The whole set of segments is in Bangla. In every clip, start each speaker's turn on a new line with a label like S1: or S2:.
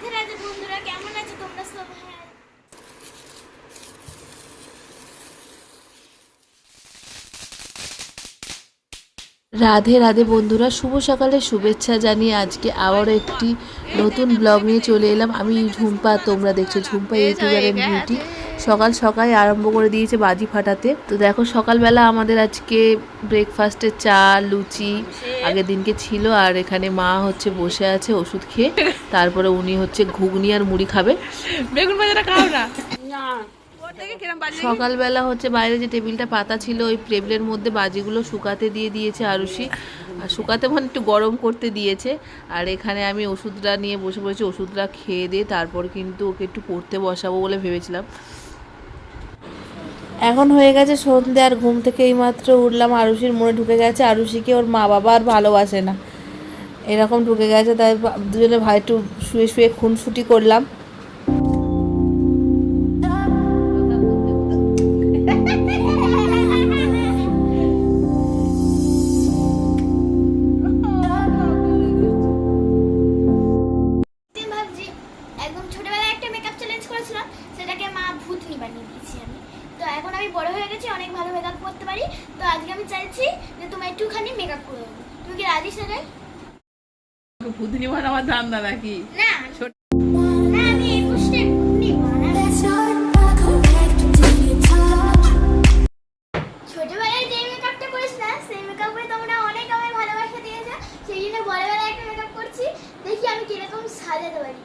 S1: রাধে রাধে বন্ধুরা, কেমন আছো তোমরা সবাই?
S2: রাধে রাধে বন্ধুরা, শুভ সকালের শুভেচ্ছা জানিয়ে আজকে আবারও একটি নতুন ব্লগ নিয়ে চলে এলাম। আমি ঝুম্পা, তোমরা দেখছো ঝুম্পা ইউটিউবার এন্ড বিউটি। সকাল সকাল আরম্ভ করে দিয়েছে বাজি ফাটাতে। তো দেখো সকালবেলা আমাদের আজকে ব্রেকফাস্টে চা লুচি আগের দিনকে ছিল, আর এখানে মা হচ্ছে বসে আছে ওষুধ খেয়ে, তারপরে উনি হচ্ছে ঘুগনি আর মুড়ি খাবে।
S3: বেগুন ভাজাটা খাও না।
S2: সকালবেলা হচ্ছে বাইরে যে টেবিলটা পাতা ছিল ওই টেবিলের মধ্যে বাজিগুলো শুকাতে দিয়ে দিয়েছে আরুষি, আর শুকাতে মানে একটু গরম করতে দিয়েছে। আর এখানে আমি ওষুধটা নিয়ে বসে পড়েছি, ওষুধটা খেয়ে দিয়ে তারপর কিন্তু ওকে একটু পড়তে বসাবো বলে ভেবেছিলাম। এখন হয়ে গেছে সন্ধ্যে, আর ঘুম থেকে এইমাত্র উঠলাম। আরুষির মনে ঢুকে গেছে আরুষিকে ওর মা বাবা আর ভালোবাসে না, এরকম ঢুকে গেছে। তাই দুজনে ভাই একটু শুয়ে শুয়ে খুনসুটি করলাম।
S1: একদম ছোটবেলায় একটা মেকআপ চ্যালেঞ্জ করেছিলাম, সেটাকে মা ভূতনি বানিয়ে দিয়েছি আমি। তো এখন আমি বড় হয়ে গেছি, অনেক ভালো মেকআপ করতে পারি। তো আজকে আমি চাইছি যে তোমার একটুখানি মেকআপ করে দেবো। তুমি কি রাজি সেটা?
S3: ভূতনি বানাবার ধান্দা নাকি?
S1: না না, আমি 21টে ভূতনি বানাবো। ছোটবেলায় যে মেকআপটা করিস না, সেই মেকআপে তোমরা অনেক আমায় ভালোবাসা দিয়েছো, সেই জন্য বড়বেলায় একটা মেকআপ করছি, দেখি আমি কিরকম সাজাতে পারি।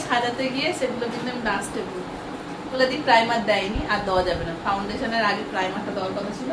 S3: সাজাতে গিয়ে সেগুলো কিন্তু আমি ডাস্টে বলি বলে দিন প্রাইমার দেয়নি, আর দেওয়া যাবে না। ফাউন্ডেশনের আগে প্রাইমারটা দেওয়ার কথা ছিল।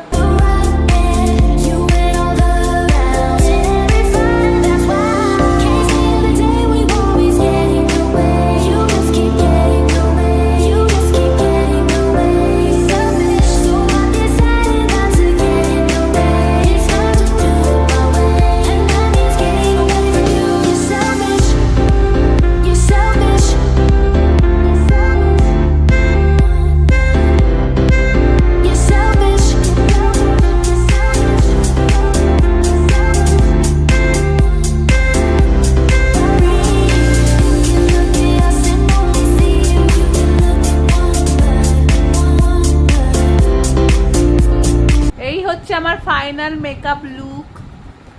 S3: আমার ফাইনাল মেকআপ লুক,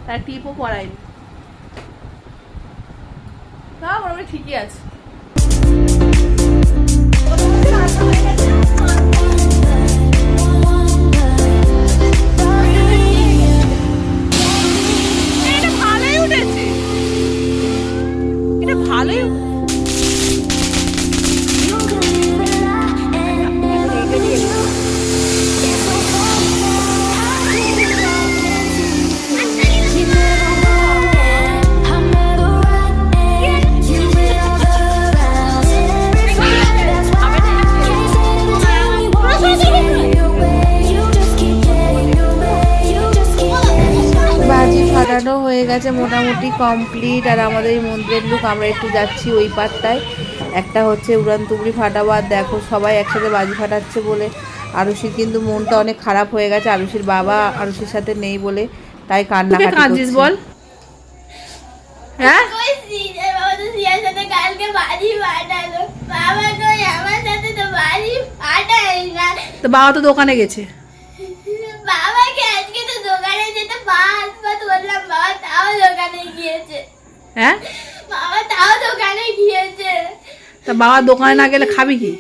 S3: তার টিপও পরাইনি, না মোটামুটি ঠিকই আছে। এটা ভালোই উঠেছে, এটা ভালোই।
S2: ফাটানো হয়ে গেছে, মোটামুটি কমপ্লিট। আর আমাদের এই মন্দিরের লুক, আমরা একটু যাচ্ছি ওই পাটটায়, একটা হচ্ছে উড়ান তুবড়ি ফাটাবো। আর দেখো সবাই একসাথে বাজি ফাটাচ্ছে বলে আরুষির কিন্তু মনটা অনেক খারাপ হয়ে গেছে, আরুষির বাবা আরুষির সাথে নেই বলে, তাই কান্নাকাটি করছে।
S3: বল হ্যাঁ, তো বাবা তো দোকানে গেছে।
S1: বাবাকে আজকে তো দোকানে যেতে পাঁচ বললাম, বাবা তাও দোকানে গিয়েছে।
S3: হ্যাঁ,
S1: বাবা তাও দোকানে গিয়েছে।
S3: তা বাবা দোকানে না গেলে খাবি কি?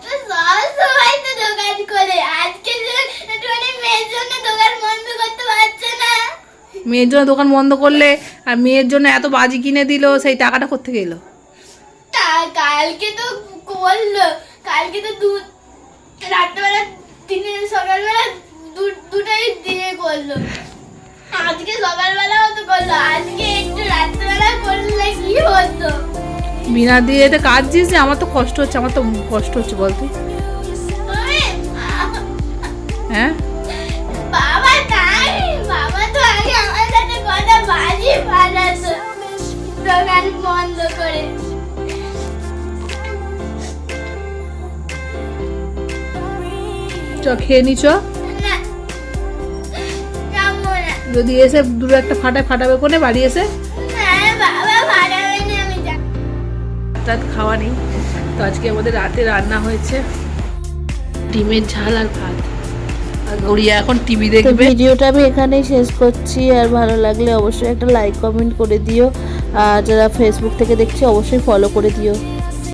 S1: তো সব সময় তো দোকান করে, আজকে একটুখানি মেয়ের জন্য দোকান বন্ধ করতে পারছে না।
S3: মেয়ের জন্য দোকান বন্ধ করলে, আর মেয়ের জন্য এত বাজি কিনে দিল, সেই টাকাটা কোত্থেকে এলো?
S1: কালকে তো করলো, কালকে তো রাত্রেবেলা দিনে সকালবেলা দুটাই দিয়ে করলো, আজকে সকালবেলাও তো করলো, আজকে একটু রাত্রেবেলা করলে কি হতো?
S3: বিনা দিয়ে কাজ দিস, আমার তো কষ্ট হচ্ছে, আমার তো কষ্ট হচ্ছে বলতে। হ্যাঁ
S1: বাবা নাই, বাবা তো আগে আমার সাথে কথা বাজি বাজাতো দোকান বন্ধ করে।
S3: চ খেয়ে নি চ,
S1: না যাবো না।
S3: যদি এসে দূরে একটা ফাটাবে কোনে বাড়ি এসে
S1: হ্যাঁ বাবা ভাড়াবে না, আমি যাবো।
S3: রাত খাওয়া নেই, তো আজকে আমাদের রাতে রান্না হয়েছে ডিমের ঝাল আর ভাত। আর গড়িয়া এখন টিভি
S2: তো
S3: দেখবে।
S2: ভিডিওটা আমি এখানেই শেষ করছি, আর ভালো লাগলে অবশ্যই একটা লাইক কমেন্ট করে দিও, আর যারা ফেসবুক থেকে দেখছি অবশ্যই ফলো করে দিও।